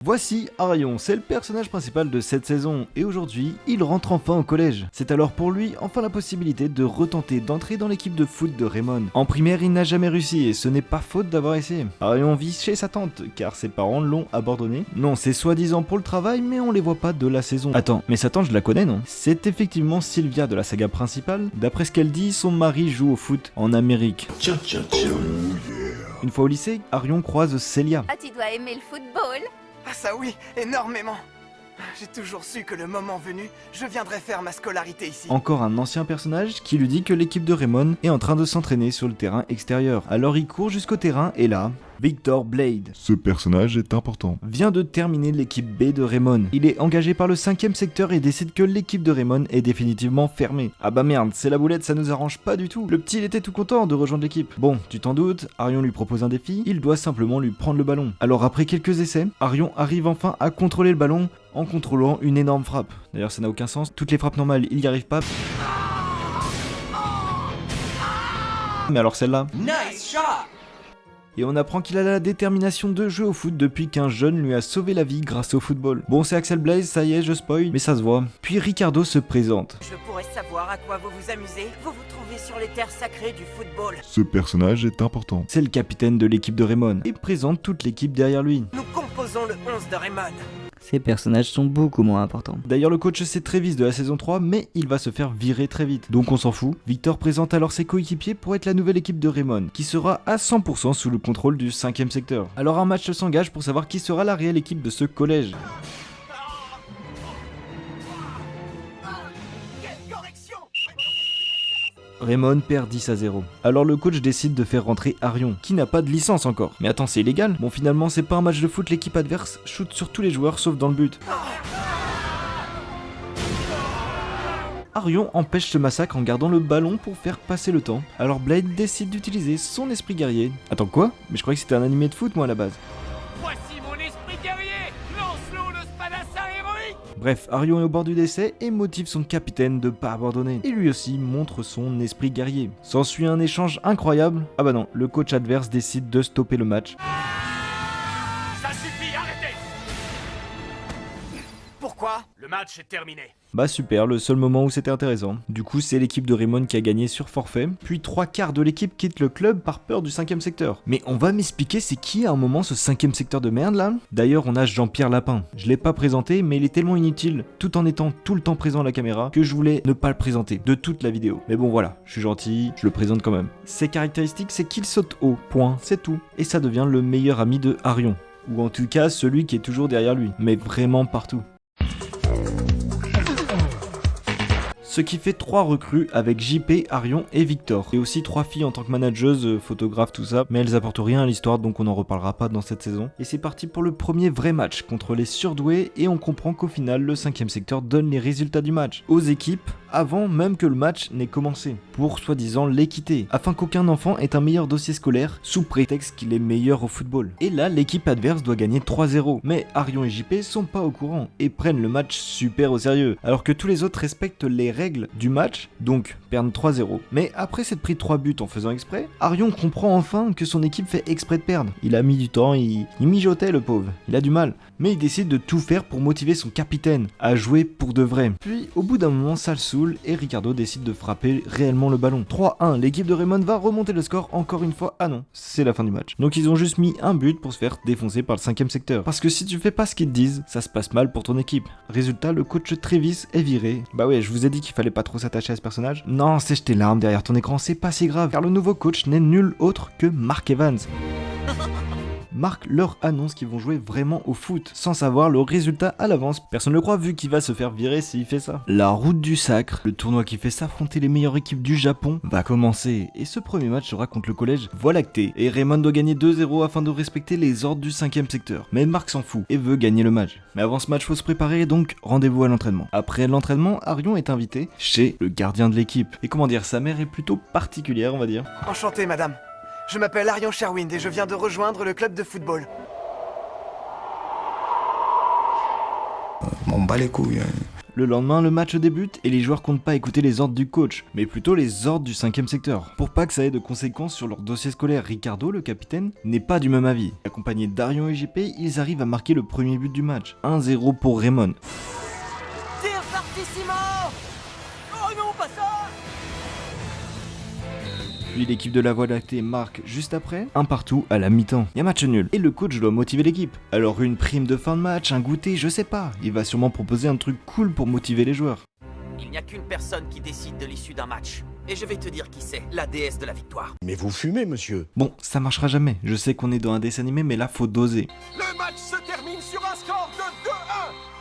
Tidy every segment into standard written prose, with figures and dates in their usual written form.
Voici Arion, c'est le personnage principal de cette saison, et aujourd'hui, il rentre enfin au collège. C'est alors pour lui enfin la possibilité de retenter d'entrer dans l'équipe de foot de Raymond. En primaire, il n'a jamais réussi, et ce n'est pas faute d'avoir essayé. Arion vit chez sa tante, car ses parents l'ont abandonné. Non, c'est soi-disant pour le travail, mais on les voit pas de la saison. Attends, mais sa tante je la connais, non? C'est effectivement Sylvia de la saga principale. D'après ce qu'elle dit, son mari joue au foot en Amérique. Une fois au lycée, Arion croise Célia. Ah, tu dois aimer le football. Ah ça oui, énormément. J'ai toujours su que le moment venu, je viendrais faire ma scolarité ici. Encore un ancien personnage qui lui dit que l'équipe de Raymond est en train de s'entraîner sur le terrain extérieur. Alors il court jusqu'au terrain et là, Victor Blade, Ce personnage est important. vient de terminer l'équipe B de Raymond. Il est engagé par le 5ème secteur et décide que l'équipe de Raymond est définitivement fermée. Ah bah merde, c'est la boulette, ça nous arrange pas du tout. Le petit il était tout content de rejoindre l'équipe. Bon, tu t'en doutes, Arion lui propose un défi, il doit simplement lui prendre le ballon. Alors après quelques essais, Arion arrive enfin à contrôler le ballon en contrôlant une énorme frappe. D'ailleurs ça n'a aucun sens, toutes les frappes normales il y arrive pas. Mais alors celle-là. Nice shot. Et on apprend qu'il a la détermination de jouer au foot depuis qu'un jeune lui a sauvé la vie grâce au football. Bon, c'est Axel Blaze, ça y est, je spoil, mais ça se voit. Puis Ricardo se présente. Je pourrais savoir à quoi vous vous amusez. Vous vous trouvez sur les terres sacrées du football. Ce personnage est important. C'est le capitaine de l'équipe de Raymond et présente toute l'équipe derrière lui. Nous composons le 11 de Raymond. Ces personnages sont beaucoup moins importants. D'ailleurs, le coach c'est Travis de la saison 3, mais il va se faire virer très vite. Donc on s'en fout. Victor présente alors ses coéquipiers pour être la nouvelle équipe de Raymond, qui sera à 100% sous le contrôle du 5ème secteur. Alors un match s'engage pour savoir qui sera la réelle équipe de ce collège. Raymond perd 10-0. Alors le coach décide de faire rentrer Arion, qui n'a pas de licence encore. Mais attends, c'est illégal? Bon, finalement, c'est pas un match de foot, l'équipe adverse shoot sur tous les joueurs sauf dans le but. Arion empêche ce massacre en gardant le ballon pour faire passer le temps. Alors Blade décide d'utiliser son esprit guerrier. Attends, quoi? Mais je croyais que c'était un animé de foot, moi, à la base. Voici mon esprit guerrier. Lance-l'eau le spadassin héroïque. Bref, Arion est au bord du décès et motive son capitaine de pas abandonner. Et lui aussi montre son esprit guerrier. S'ensuit un échange incroyable. Ah bah non, le coach adverse décide de stopper le match. Ça suffit, arrêtez. Pourquoi? Le match est terminé. Bah super, le seul moment où c'était intéressant. Du coup, c'est l'équipe de Raymond qui a gagné sur forfait, puis 3/4 de l'équipe quitte le club par peur du 5ème secteur. Mais on va m'expliquer c'est qui à un moment ce 5ème secteur de merde là? D'ailleurs, on a Jean-Pierre Lapin. Je l'ai pas présenté, mais il est tellement inutile, tout en étant tout le temps présent à la caméra, que je voulais ne pas le présenter de toute la vidéo. Mais bon voilà, je suis gentil, je le présente quand même. Ses caractéristiques, c'est qu'il saute haut, point, c'est tout. Et ça devient le meilleur ami de Arion. Ou en tout cas, celui qui est toujours derrière lui, mais vraiment partout. Ce qui fait 3 recrues avec JP, Arion et Victor. Et aussi 3 filles en tant que manageuses, photographes, tout ça. Mais elles apportent rien à l'histoire, donc on n'en reparlera pas dans cette saison. Et c'est parti pour le premier vrai match contre les surdoués. Et on comprend qu'au final, le 5ème secteur donne les résultats du match aux équipes avant même que le match n'ait commencé. Pour soi-disant l'équité. Afin qu'aucun enfant ait un meilleur dossier scolaire sous prétexte qu'il est meilleur au football. Et là, l'équipe adverse doit gagner 3-0. Mais Arion et JP sont pas au courant et prennent le match super au sérieux. Alors que tous les autres respectent les règles du match, donc perdent 3-0. Mais après s'être pris 3 buts en faisant exprès, Arion comprend enfin que son équipe fait exprès de perdre. Il a mis du temps, il mijotait le pauvre, il a du mal. Mais il décide de tout faire pour motiver son capitaine à jouer pour de vrai. Puis au bout d'un moment ça le saoule et Ricardo décide de frapper réellement le ballon. 3-1, l'équipe de Raymond va remonter le score encore une fois. Ah non, c'est la fin du match. Donc ils ont juste mis un but pour se faire défoncer par le 5ème secteur. Parce que si tu fais pas ce qu'ils te disent, ça se passe mal pour ton équipe. Résultat, le coach Travis est viré. Bah ouais, je vous ai dit qu'il fallait pas trop s'attacher à ce personnage. Non, sèche tes larmes derrière ton écran, c'est pas si grave, car le nouveau coach n'est nul autre que Mark Evans. Mark leur annonce qu'ils vont jouer vraiment au foot, sans savoir le résultat à l'avance. Personne ne le croit vu qu'il va se faire virer s'il fait ça. La route du sacre, le tournoi qui fait s'affronter les meilleures équipes du Japon, va commencer. Et ce premier match sera contre le collège Voie Lactée. Et Raymond doit gagner 2-0 afin de respecter les ordres du 5ème secteur. Mais Mark s'en fout et veut gagner le match. Mais avant ce match, faut se préparer, donc rendez-vous à l'entraînement. Après l'entraînement, Arion est invité chez le gardien de l'équipe. Et comment dire, sa mère est plutôt particulière, on va dire. Enchanté, madame. Je m'appelle Arion Sherwind et je viens de rejoindre le club de football. M'en bat les couilles. Le lendemain, le match débute et les joueurs comptent pas écouter les ordres du coach, mais plutôt les ordres du 5ème secteur. Pour pas que ça ait de conséquences sur leur dossier scolaire, Ricardo, le capitaine, n'est pas du même avis. Accompagné d'Arion et JP, ils arrivent à marquer le premier but du match, 1-0 pour Raymond. Tir partissimo. Oh non, pas ça. Puis l'équipe de la Voie lactée marque juste après, un partout à la mi-temps. Y a match nul. Et le coach doit motiver l'équipe. Alors une prime de fin de match, un goûter, je sais pas. Il va sûrement proposer un truc cool pour motiver les joueurs. Il n'y a qu'une personne qui décide de l'issue d'un match. Et je vais te dire qui c'est, la déesse de la victoire. Mais vous fumez, monsieur. Bon, ça marchera jamais. Je sais qu'on est dans un dessin animé, mais là faut doser. Le match se termine sur un score de 2-1.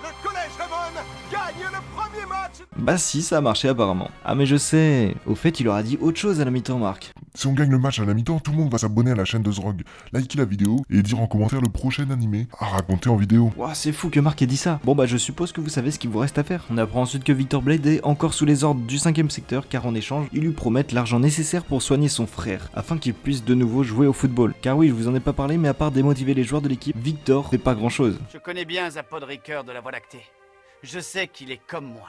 Le collège Raymond gagne le premier match. Bah si, ça a marché apparemment. Ah mais je sais. Au fait, il aura dit autre chose à la mi-temps, Marc. Si on gagne le match à la mi-temps, tout le monde va s'abonner à la chaîne de Zrog, liker la vidéo et dire en commentaire le prochain animé à raconter en vidéo. Ouah, c'est fou que Marc ait dit ça. Bon bah je suppose que vous savez ce qu'il vous reste à faire. On apprend ensuite que Victor Blade est encore sous les ordres du 5ème secteur car en échange, ils lui promettent l'argent nécessaire pour soigner son frère, afin qu'il puisse de nouveau jouer au football. Car oui, je vous en ai pas parlé, mais à part démotiver les joueurs de l'équipe, Victor fait pas grand chose. Je connais bien Zapod Ricker de la Voie lactée. Je sais qu'il est comme moi.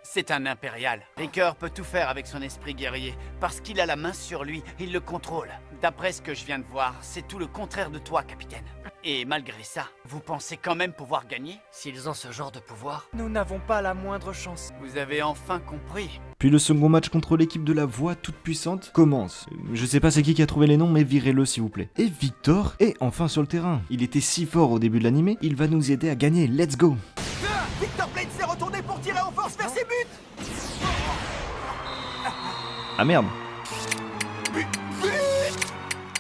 C'est un impérial. Ricker peut tout faire avec son esprit guerrier, parce qu'il a la main sur lui, il le contrôle. D'après ce que je viens de voir, c'est tout le contraire de toi, capitaine. Et malgré ça, vous pensez quand même pouvoir gagner? S'ils ont ce genre de pouvoir, Nous n'avons pas la moindre chance. Vous avez enfin compris. Puis le second match contre l'équipe de la Voie toute puissante commence. Je sais pas c'est qui a trouvé les noms, mais virez-le s'il vous plaît. Et Victor est enfin sur le terrain. Il était si fort au début de l'animé, il va nous aider à gagner, let's go! Victor Blade s'est retourné pour tirer en force vers ses buts. Ah merde!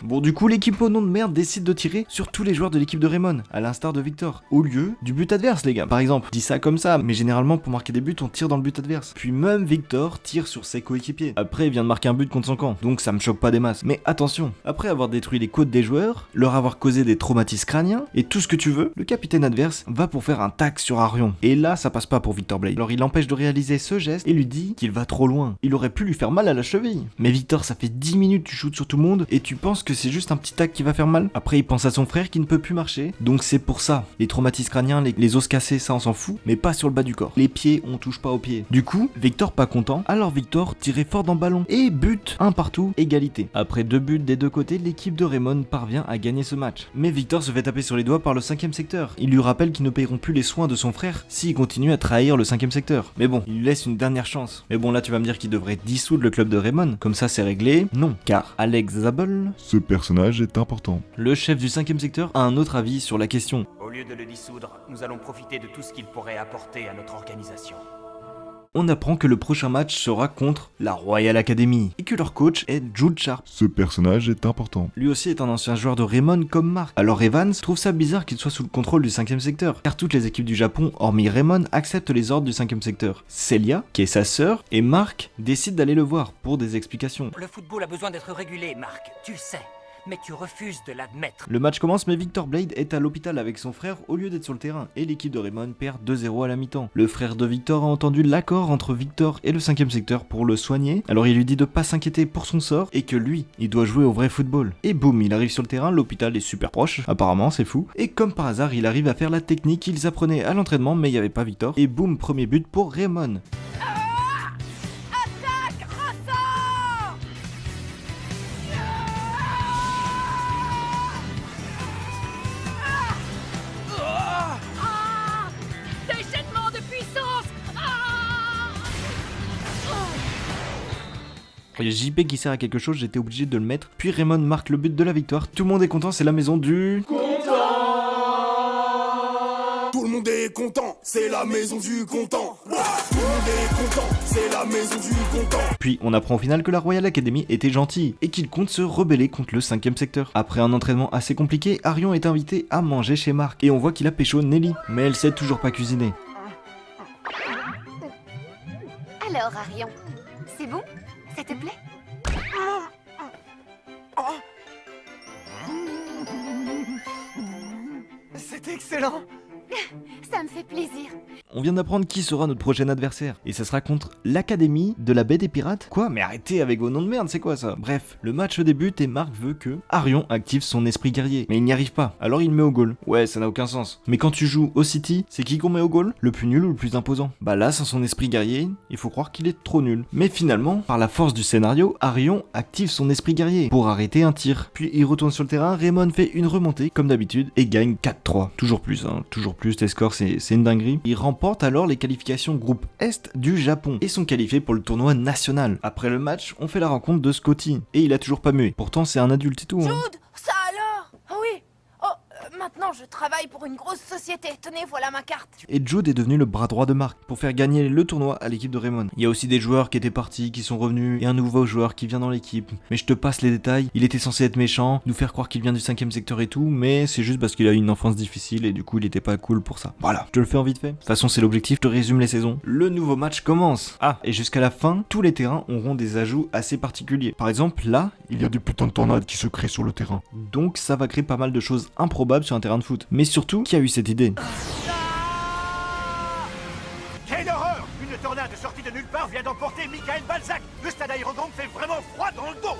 Bon du coup l'équipe au nom de merde décide de tirer sur tous les joueurs de l'équipe de Raymond, à l'instar de Victor, au lieu du but adverse les gars. Par exemple, je dis ça comme ça, mais généralement pour marquer des buts on tire dans le but adverse. Puis même Victor tire sur ses coéquipiers. Après il vient de marquer un but contre son camp, donc ça me choque pas des masses. Mais attention, après avoir détruit les côtes des joueurs, leur avoir causé des traumatismes crâniens, et tout ce que tu veux, le capitaine adverse va pour faire un tac sur Arion. Et là ça passe pas pour Victor Blade. Alors il l'empêche de réaliser ce geste et lui dit qu'il va trop loin. Il aurait pu lui faire mal à la cheville. Mais Victor, ça fait 10 minutes tu shootes sur tout le monde et tu penses que c'est juste un petit tac qui va faire mal. Après il pense à son frère qui ne peut plus marcher, donc c'est pour ça. Les traumatismes crâniens, les os cassés, ça on s'en fout, mais pas sur le bas du corps. Les pieds, on touche pas aux pieds. Du coup, Victor pas content, alors Victor tirait fort dans le ballon et but, un partout, égalité. Après 2 buts des deux côtés, l'équipe de Raymond parvient à gagner ce match. Mais Victor se fait taper sur les doigts par le 5ème secteur. Il lui rappelle qu'ils ne paieront plus les soins de son frère s'il continue à trahir le 5ème secteur. Mais bon, il lui laisse une dernière chance. Mais bon là tu vas me dire qu'il devrait dissoudre le club de Raymond, comme ça c'est réglé. Non, car Alex Zabel, Ce personnage est important. le chef du 5ème secteur, a un autre avis sur la question. au lieu de le dissoudre, nous allons profiter de tout ce qu'il pourrait apporter à notre organisation. On apprend que le prochain match sera contre la Royal Academy et que leur coach est Jude Sharp. Ce personnage est important. Lui aussi est un ancien joueur de Raymond comme Mark. Alors Evans trouve ça bizarre qu'il soit sous le contrôle du 5ème secteur, car toutes les équipes du Japon, hormis Raymond, acceptent les ordres du 5ème secteur. Celia, qui est sa sœur, et Mark décident d'aller le voir pour des explications. Le football a besoin d'être régulé, Marc, tu le sais. Mais tu refuses de l'admettre. Le match commence, mais Victor Blade est à l'hôpital avec son frère au lieu d'être sur le terrain, et l'équipe de Raymond perd 2-0 à la mi-temps. Le frère de Victor a entendu l'accord entre Victor et le 5ème secteur pour le soigner, alors il lui dit de pas s'inquiéter pour son sort, et que lui, il doit jouer au vrai football. Et boum, il arrive sur le terrain, l'hôpital est super proche, apparemment c'est fou, et comme par hasard, il arrive à faire la technique qu'ils apprenaient à l'entraînement, mais il n'y avait pas Victor, et boum, premier but pour Raymond. Déchaînement de puissance. Il y a JP qui sert à quelque chose, j'étais obligé de le mettre. Puis Raymond marque le but de la victoire. Tout le monde est content, c'est la maison du... Tout le monde est content, c'est la maison du content. Tout le monde est content, c'est la maison du content. Puis on apprend au final que la Royal Academy était gentille et qu'il compte se rebeller contre le 5ème secteur. Après un entraînement assez compliqué, Arion est invité à manger chez Mark. Et on voit qu'il a pécho Nelly, mais elle sait toujours pas cuisiner. Alors, Arion, c'est bon? Ça te plaît? C'est excellent. Ça me fait plaisir. On vient d'apprendre qui sera notre prochain adversaire. Et ça sera contre l'Académie de la Baie des Pirates. Quoi? Mais arrêtez avec vos noms de merde, c'est quoi ça? Bref, le match débute et Marc veut que Arion active son esprit guerrier. Mais il n'y arrive pas, alors il le met au goal. Ouais, ça n'a aucun sens. Mais quand tu joues au City, c'est qui qu'on met au goal? Le plus nul ou le plus imposant? Bah là, sans son esprit guerrier, il faut croire qu'il est trop nul. Mais finalement, par la force du scénario, Arion active son esprit guerrier pour arrêter un tir. Puis il retourne sur le terrain, Raymond fait une remontée, comme d'habitude, et gagne 4-3. Toujours plus, les scores, c'est une dinguerie. Il remporte alors les qualifications groupe Est du Japon et sont qualifiés pour le tournoi national. Après le match, on fait la rencontre de Scotty, et il a toujours pas mué. Pourtant, c'est un adulte et tout. Jude, ça alors? Ah oui. Maintenant je travaille pour une grosse société. Tenez, voilà ma carte. Et Jude est devenu le bras droit de Marc pour faire gagner le tournoi à l'équipe de Raymond. Il y a aussi des joueurs qui étaient partis, qui sont revenus, et un nouveau joueur qui vient dans l'équipe. Mais je te passe les détails, il était censé être méchant, nous faire croire qu'il vient du 5ème secteur et tout, mais c'est juste parce qu'il a eu une enfance difficile et du coup il était pas cool pour ça. Voilà, je te le fais en vite fait. De toute façon c'est l'objectif, je te résume les saisons. Le nouveau match commence. Ah, et jusqu'à la fin, tous les terrains auront des ajouts assez particuliers. Par exemple, là, Il y a des putains de tornades qui se créent sur le terrain. donc ça va créer pas mal de choses improbables sur un terrain de foot. Mais surtout, qui a eu cette idée? Quelle horreur! Une tornade sortie de nulle part vient d'emporter Michael Balzac. Le stade Aérodrome fait vraiment froid dans le dos.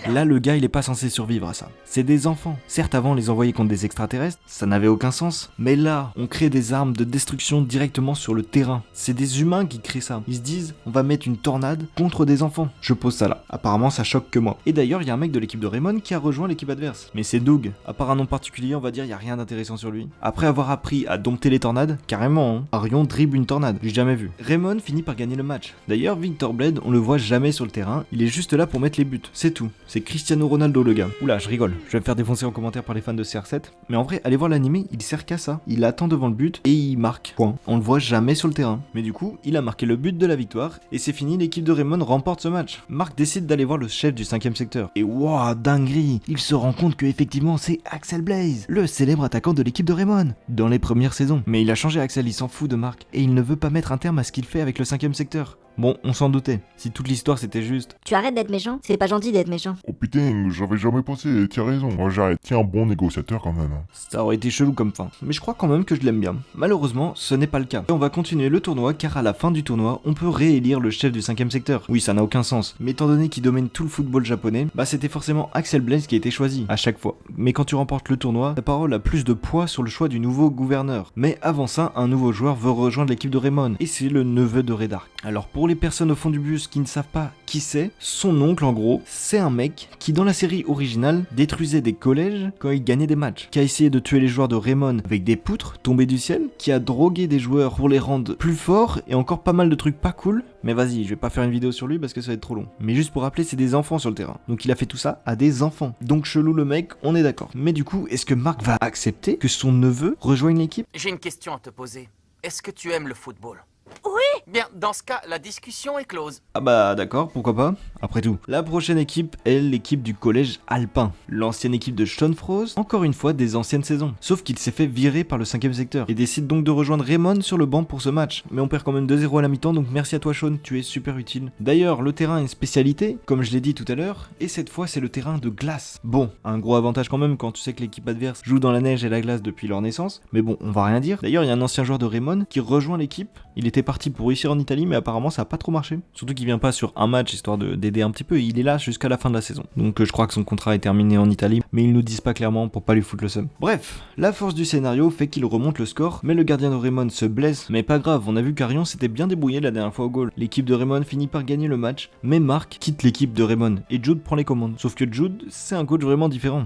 Là, le gars, il est pas censé survivre à ça. C'est des enfants. Certes, avant, on les envoyait contre des extraterrestres, ça n'avait aucun sens. Mais là, on crée des armes de destruction directement sur le terrain. C'est des humains qui créent ça. Ils se disent, on va mettre une tornade contre des enfants. Je pose ça là. Apparemment, ça choque que moi. Et d'ailleurs, il y a un mec de l'équipe de Raymond qui a rejoint l'équipe adverse. Mais c'est Doug. À part un nom particulier, on va dire, il y a rien d'intéressant sur lui. Après avoir appris à dompter les tornades, carrément, Arion dribble une tornade. J'ai jamais vu. Raymond finit par gagner le match. D'ailleurs, Victor Blade, on le voit jamais sur le terrain. Il est juste là pour mettre les buts. C'est tout. C'est Cristiano Ronaldo le gars. Oula, je rigole. Je vais me faire défoncer en commentaire par les fans de CR7. Mais en vrai, allez voir l'animé, il sert qu'à ça. Il attend devant le but et il marque. Point. On le voit jamais sur le terrain. Mais du coup, il a marqué le but de la victoire et c'est fini, l'équipe de Raymond remporte ce match. Marc décide d'aller voir le chef du 5ème secteur. Et waouh, dinguerie! Il se rend compte que effectivement c'est Axel Blaze, le célèbre attaquant de l'équipe de Raymond, dans les premières saisons. Mais il a changé Axel, il s'en fout de Marc. Et il ne veut pas mettre un terme à ce qu'il fait avec le 5ème secteur. Bon, on s'en doutait. Si toute l'histoire c'était juste. Tu arrêtes d'être méchant? C'est pas gentil d'être méchant. Oh putain, j'avais jamais pensé, t'as raison. Moi j'arrête, t'es un bon négociateur quand même. Ça aurait été chelou comme fin. Mais je crois quand même que je l'aime bien. Malheureusement, ce n'est pas le cas. Et on va continuer le tournoi car à la fin du tournoi, on peut réélire le chef du 5ème secteur. Oui, ça n'a aucun sens. Mais étant donné qu'il domine tout le football japonais, bah c'était forcément Axel Blaze qui a été choisi, à chaque fois. Mais quand tu remportes le tournoi, ta parole a plus de poids sur le choix du nouveau gouverneur. Mais avant ça, un nouveau joueur veut rejoindre l'équipe de Raymond. Et c'est le neveu de Red Ark. Alors pour les personnes au fond du bus qui ne savent pas qui c'est, son oncle en gros, c'est un mec qui dans la série originale détruisait des collèges quand il gagnait des matchs, qui a essayé de tuer les joueurs de Raymond avec des poutres tombées du ciel, qui a drogué des joueurs pour les rendre plus forts et encore pas mal de trucs pas cool. Mais vas-y, je vais pas faire une vidéo sur lui parce que ça va être trop long. Mais juste pour rappeler, c'est des enfants sur le terrain. Donc il a fait tout ça à des enfants. Donc chelou le mec, on est d'accord. Mais du coup, est-ce que Marc va accepter que son neveu rejoigne l'équipe? J'ai une question à te poser. Est-ce que tu aimes le football? Oui. Bien, dans ce cas, la discussion est close. Ah bah d'accord, pourquoi pas. Après tout, la prochaine équipe est l'équipe du collège Alpin, l'ancienne équipe de Sean Frost, encore une fois des anciennes saisons. Sauf qu'il s'est fait virer par le 5ème secteur et décide donc de rejoindre Raymond sur le banc pour ce match. Mais on perd quand même 2-0 à la mi-temps, donc merci à toi Sean, tu es super utile. D'ailleurs, le terrain a une spécialité, comme je l'ai dit tout à l'heure, et cette fois c'est le terrain de glace. Bon, un gros avantage quand même quand tu sais que l'équipe adverse joue dans la neige et la glace depuis leur naissance, mais bon, on va rien dire. D'ailleurs, il y a un ancien joueur de Raymond qui rejoint l'équipe, il était parti pour réussir en Italie, mais apparemment ça a pas trop marché. Surtout qu'il vient pas sur un match histoire d'aider un petit peu, il est là jusqu'à la fin de la saison. Donc je crois que son contrat est terminé en Italie, mais ils nous disent pas clairement pour pas lui foutre le seum. Bref, la force du scénario fait qu'il remonte le score, mais le gardien de Raymond se blesse, mais pas grave, on a vu qu'Arion s'était bien débrouillé la dernière fois au goal. L'équipe de Raymond finit par gagner le match, mais Marc quitte l'équipe de Raymond et Jude prend les commandes. Sauf que Jude, c'est un coach vraiment différent.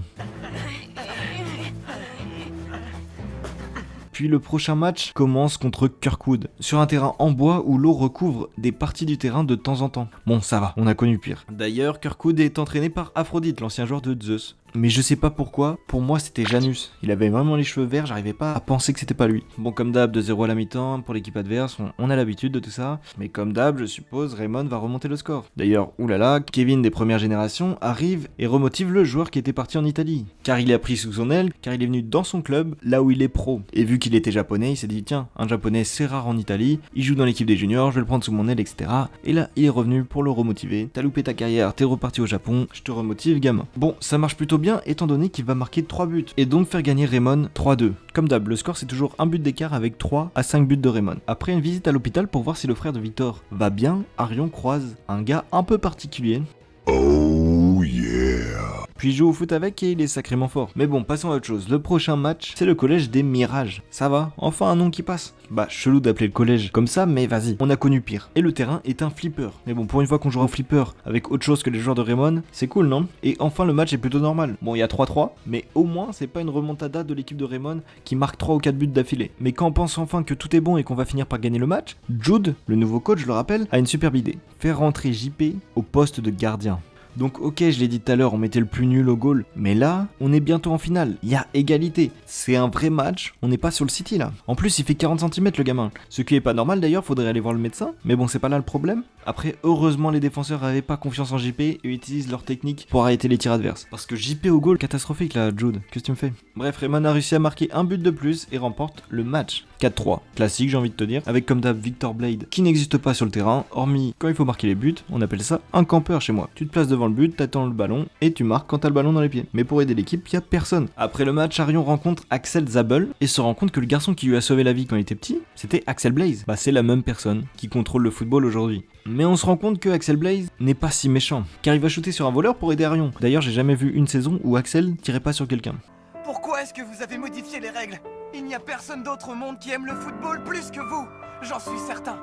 Puis le prochain match commence contre Kirkwood, sur un terrain en bois où l'eau recouvre des parties du terrain de temps en temps. Bon, ça va, on a connu pire. D'ailleurs, Kirkwood est entraîné par Aphrodite, l'ancien joueur de Zeus. mais je sais pas pourquoi, pour moi c'était Janus. Il avait vraiment les cheveux verts, j'arrivais pas à penser que c'était pas lui. Bon, comme d'hab, 2-0 à la mi-temps pour l'équipe adverse, on a l'habitude de tout ça, mais comme d'hab, je suppose Raymond va remonter le score. D'ailleurs, oulala, Kevin des premières générations arrive et remotive le joueur qui était parti en Italie, car il est pris sous son aile, car il est venu dans son club, là où il est pro. Et vu qu'il était japonais, il s'est dit tiens, un japonais c'est rare en Italie, il joue dans l'équipe des juniors, je vais le prendre sous mon aile, etc. Et là, il est revenu pour le remotiver. T'as loupé ta carrière, t'es reparti au Japon, je te remotive gamin. Bon, ça marche plutôt bien étant donné qu'il va marquer 3 buts, et donc faire gagner Raymond 3-2. Comme d'hab, le score c'est toujours un but d'écart avec 3 à 5 buts de Raymond. Après une visite à l'hôpital pour voir si le frère de Victor va bien, Arion croise un gars un peu particulier. Oh yeah. Puis il joue au foot avec et il est sacrément fort. Mais bon, passons à autre chose. Le prochain match, c'est le collège des Mirages. Ça va, enfin un nom qui passe. Bah, chelou d'appeler le collège comme ça, mais vas-y, on a connu pire. Et le terrain est un flipper. Mais bon, pour une fois qu'on joue en flipper avec autre chose que les joueurs de Raymond, c'est cool, non? Et enfin, le match est plutôt normal. Bon, il y a 3-3, mais au moins, c'est pas une remontada de l'équipe de Raymond qui marque 3 ou 4 buts d'affilée. Mais quand on pense enfin que tout est bon et qu'on va finir par gagner le match, Jude, le nouveau coach, je le rappelle, a une superbe idée. Faire rentrer JP au poste de gardien. Donc ok, je l'ai dit tout à l'heure, on mettait le plus nul au goal, mais là, on est bientôt en finale, il y a égalité, c'est un vrai match, on n'est pas sur le City là. En plus, il fait 40 cm le gamin, ce qui est pas normal d'ailleurs, faudrait aller voir le médecin, mais bon, c'est pas là le problème. Après, heureusement, les défenseurs avaient pas confiance en JP et utilisent leur technique pour arrêter les tirs adverses. Parce que JP au goal, catastrophique là, Jude, qu'est-ce que tu me fais? Bref, Raymond a réussi à marquer un but de plus et remporte le match. 4-3, classique j'ai envie de te dire, avec comme d'hab Victor Blade qui n'existe pas sur le terrain, hormis quand il faut marquer les buts, on appelle ça un campeur chez moi. Tu te places devant le but, t'attends le ballon et tu marques quand t'as le ballon dans les pieds. Mais pour aider l'équipe, y a personne. Après le match, Arion rencontre Axel Zabel et se rend compte que le garçon qui lui a sauvé la vie quand il était petit, c'était Axel Blaze. Bah c'est la même personne qui contrôle le football aujourd'hui. Mais on se rend compte que Axel Blaze n'est pas si méchant, car il va shooter sur un voleur pour aider Arion. D'ailleurs, j'ai jamais vu une saison où Axel tirait pas sur quelqu'un. Pourquoi est-ce que vous avez modifié les règles? Il n'y a personne d'autre au monde qui aime le football plus que vous, j'en suis certain.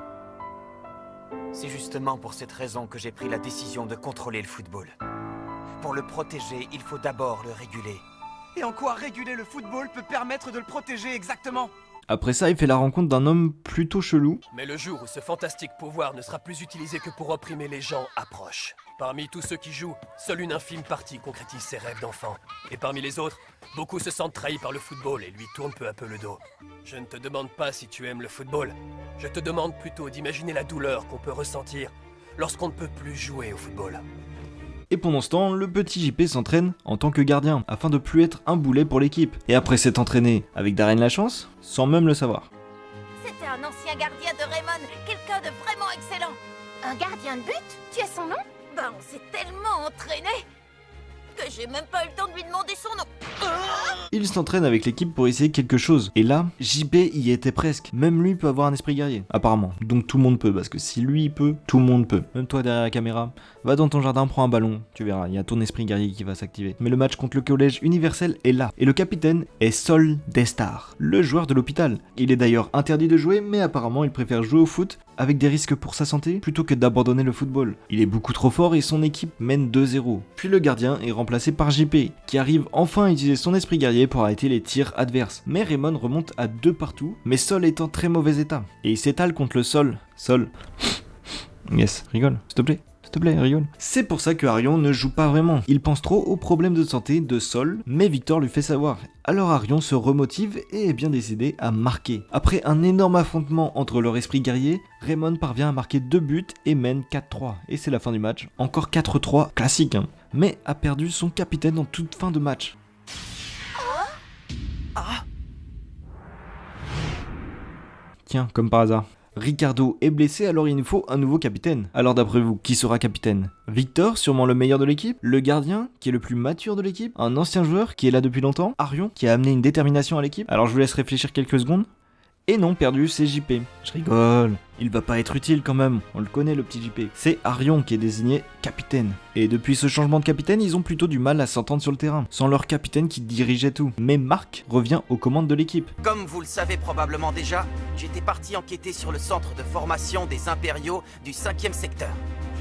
C'est justement pour cette raison que j'ai pris la décision de contrôler le football. Pour le protéger, il faut d'abord le réguler. Et en quoi réguler le football peut permettre de le protéger exactement? Après ça, il fait la rencontre d'un homme plutôt chelou. Mais le jour où ce fantastique pouvoir ne sera plus utilisé que pour opprimer les gens approche. Parmi tous ceux qui jouent, seule une infime partie concrétise ses rêves d'enfant. Et parmi les autres, beaucoup se sentent trahis par le football et lui tournent peu à peu le dos. Je ne te demande pas si tu aimes le football. Je te demande plutôt d'imaginer la douleur qu'on peut ressentir lorsqu'on ne peut plus jouer au football. Et pendant ce temps, le petit JP s'entraîne en tant que gardien, afin de plus être un boulet pour l'équipe. Et après s'être entraîné avec Darren Lachance, sans même le savoir. C'était un ancien gardien de Raymond, quelqu'un de vraiment excellent. Un gardien de but? Tu as son nom? Ben, on s'est tellement entraîné que j'ai même pas eu le temps de lui demander son nom. Il s'entraîne avec l'équipe pour essayer quelque chose. Et là, JP y était presque. Même lui peut avoir un esprit guerrier, apparemment. Donc tout le monde peut, parce que si lui peut, tout le monde peut. Même toi derrière la caméra, va dans ton jardin, prends un ballon, tu verras, il y a ton esprit guerrier qui va s'activer. Mais le match contre le collège universel est là. Et le capitaine est Sol Destar, le joueur de l'hôpital. Il est d'ailleurs interdit de jouer, mais apparemment il préfère jouer au foot avec des risques pour sa santé, plutôt que d'abandonner le football. Il est beaucoup trop fort et son équipe mène 2-0. Puis le gardien est remplacé par JP, qui arrive enfin à utiliser son esprit guerrier pour arrêter les tirs adverses. Mais Raymond remonte à 2 partout, mais Sol est en très mauvais état. Et il s'étale contre le Sol. Sol. Yes, rigole, s'il te plaît. S'il te plaît, rigole. C'est pour ça que Arion ne joue pas vraiment. Il pense trop aux problèmes de santé de Sol, mais Victor lui fait savoir. Alors Arion se remotive et est bien décidé à marquer. Après un énorme affrontement entre leur esprit guerrier, Raymond parvient à marquer 2 buts et mène 4-3. Et c'est la fin du match. Encore 4-3, classique hein. Mais a perdu son capitaine en toute fin de match. Tiens, comme par hasard. Ricardo est blessé, alors il nous faut un nouveau capitaine. Alors d'après vous, qui sera capitaine? Victor, sûrement le meilleur de l'équipe? Le gardien, qui est le plus mature de l'équipe? Un ancien joueur qui est là depuis longtemps? Arion, qui a amené une détermination à l'équipe? Alors je vous laisse réfléchir quelques secondes. Et non, perdu, c'est JP. Je rigole, il va pas être utile quand même, on le connaît le petit JP. C'est Arion qui est désigné capitaine. Et depuis ce changement de capitaine, ils ont plutôt du mal à s'entendre sur le terrain, sans leur capitaine qui dirigeait tout. Mais Marc revient aux commandes de l'équipe. Comme vous le savez probablement déjà, j'étais parti enquêter sur le centre de formation des impériaux du 5e secteur.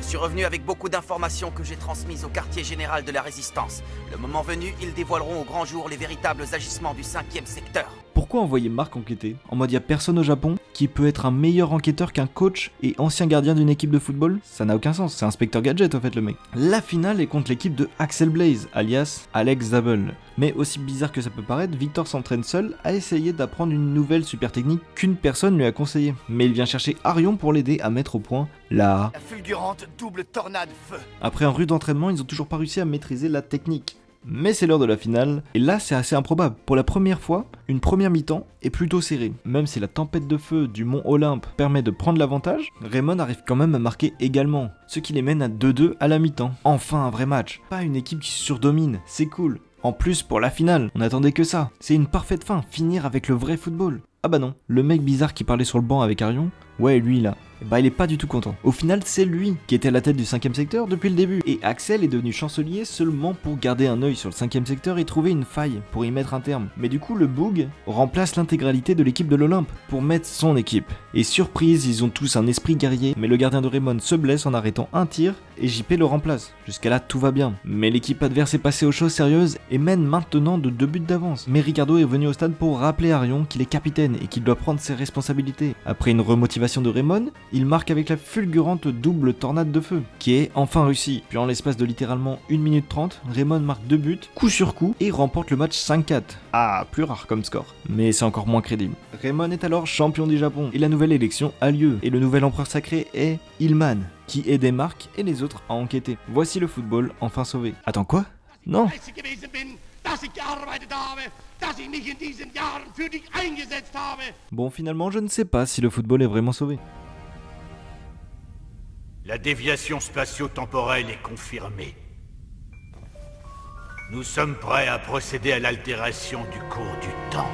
Je suis revenu avec beaucoup d'informations que j'ai transmises au quartier général de la Résistance. Le moment venu, ils dévoileront au grand jour les véritables agissements du 5e secteur. pourquoi envoyer Mark enquêter? En mode y a personne au Japon qui peut être un meilleur enquêteur qu'un coach et ancien gardien d'une équipe de football? Ça n'a aucun sens, c'est Inspecteur Gadget au fait le mec. La finale est contre l'équipe de Axel Blaze, alias Alex Zabel. Mais aussi bizarre que ça peut paraître, Victor s'entraîne seul à essayer d'apprendre une nouvelle super technique qu'une personne lui a conseillé. Mais il vient chercher Arion pour l'aider à mettre au point la fulgurante double tornade feu. Après un rude entraînement, ils ont toujours pas réussi à maîtriser la technique. Mais c'est l'heure de la finale, et là c'est assez improbable. Pour la première fois, une première mi-temps est plutôt serrée. Même si la tempête de feu du mont Olympe permet de prendre l'avantage, Raymond arrive quand même à marquer également, ce qui les mène à 2-2 à la mi-temps. Enfin un vrai match, pas une équipe qui surdomine, c'est cool. En plus pour la finale, on attendait que ça. C'est une parfaite fin, finir avec le vrai football. Ah bah non, le mec bizarre qui parlait sur le banc avec Arion, ouais lui là, bah il est pas du tout content. Au final c'est lui qui était à la tête du 5ème secteur depuis le début, et Axel est devenu chancelier seulement pour garder un œil sur le 5ème secteur et trouver une faille pour y mettre un terme. Mais du coup le Boog remplace l'intégralité de l'équipe de l'Olympe pour mettre son équipe. Et surprise, ils ont tous un esprit guerrier, mais le gardien de Raymond se blesse en arrêtant un tir et JP le remplace. Jusqu'à là tout va bien. Mais l'équipe adverse est passée aux choses sérieuses et mène maintenant de 2 buts d'avance. Mais Ricardo est venu au stade pour rappeler Arion qu'il est capitaine et qu'il doit prendre ses responsabilités. Après une remotivation de Raymond, il marque avec la fulgurante double tornade de feu, qui est enfin réussie. Puis en l'espace de littéralement 1 minute 30, Raymond marque 2 buts, coup sur coup, et remporte le match 5-4. Ah, plus rare comme score, mais c'est encore moins crédible. Raymond est alors champion du Japon, et la nouvelle élection a lieu, et le nouvel empereur sacré est Ilman, qui aidait Mark et les autres à enquêter. Voici le football enfin sauvé. Attends quoi? Non. Bon, finalement, je ne sais pas si le football est vraiment sauvé. La déviation spatio-temporelle est confirmée. Nous sommes prêts à procéder à l'altération du cours du temps.